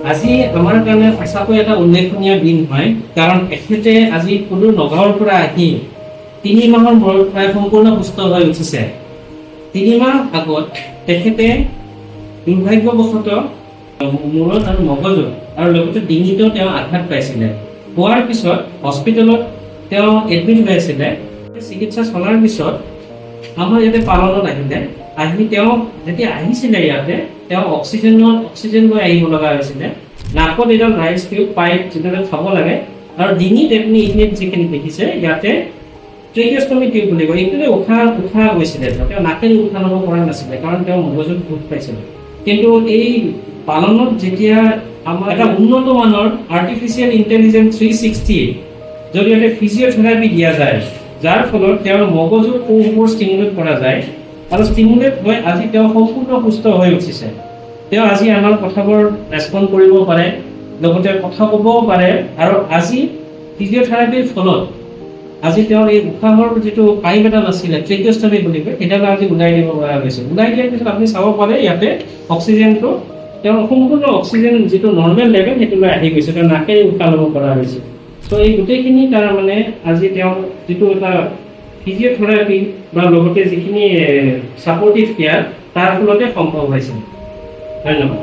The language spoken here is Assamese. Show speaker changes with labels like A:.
A: আজি আমাৰ কাৰণে সঁচাকৈ এটা উল্লেখনীয় দিন হয়, কাৰণ এখেতে আজি কোনো নগাঁৱৰ পৰা আহি ৩ মাহৰ মূৰত প্ৰায় সম্পূৰ্ণ সুস্থ হৈ উঠিছে। ৩ মাহ আগত তেখেতে দুৰ্ভাগ্যবশতঃ মূৰত আৰু মগজুত আৰু লগতে ডিঙিতো তেওঁ আঘাত পাইছিলে। হোৱাৰ পিছত হস্পিটেলত তেওঁ এডমিট হৈ আছিলে। চিকিৎসা চলাৰ পিছত আমাৰ ইয়াতে পালনত আহিলে। আহি তেওঁ যেতিয়া আহিছিলে ইয়াতে তেওঁ অক্সিজেন লৈ আহিব লগা হৈছিলে। নাকত এডাল ৰাইচ টিউব পাইপ যিদৰে খাব লাগে, আৰু ডিঙিত আপুনি ইংলিছ যিখিনি দেখিছে ইয়াতে ট্ৰেকিঅষ্টমী টিউব বুলি কয়, এইটোতে উশাহ গৈছিলে। তেওঁ নাকেৰে উশাহ ল'ব পৰা নাছিলে, কাৰণ তেওঁ মগজুত দুখ পাইছিলে। কিন্তু এই পালনত যেতিয়া আমাৰ এটা উন্নত মানৰ আৰ্টিফিচিয়েল ইণ্টেলিজেন্স 360 জৰিয়তে ফিজিঅ'থেৰাপি দিয়া যায়, যাৰ ফলত তেওঁৰ মগজুৰ কোষবোৰ ষ্টিমুলেট কৰা যায়, আৰু ষ্টিমুলেট হৈ আজি তেওঁ সম্পূৰ্ণ সুস্থ হৈ উঠিছে। তেওঁ আজি আমাৰ কথাবোৰ ৰেছপণ্ড কৰিব পাৰে, লগতে কথা ক'বও পাৰে, আৰু আজি ফিজিঅ'থেৰাপিৰ ফলত আজি তেওঁৰ এই উশাহৰ যিটো পাইপ এডাল আছিলে ট্ৰেকিঅষ্টমী বুলি কয়, সেইডাল আজি ওলাই দিব পৰা গৈছে। ওলাই দিয়াৰ পিছত আপুনি চাব পাৰে ইয়াতে অক্সিজেনটো তেওঁৰ সম্পূৰ্ণ অক্সিজেন যিটো নৰ্মেল লেভেল সেইটোলৈ আহি গৈছে, তেওঁ নাকেৰে উশাহ ল'ব পৰা হৈছে। চ' এই গোটেইখিনি তাৰ মানে আজি তেওঁ যিটো এটা ফিজিঅ'থেৰাপি বা লগতে যিখিনি ছাপৰ্টিভ কেয়াৰ তাৰ ফলতে সম্ভৱ হৈছে। ধন্যবাদ।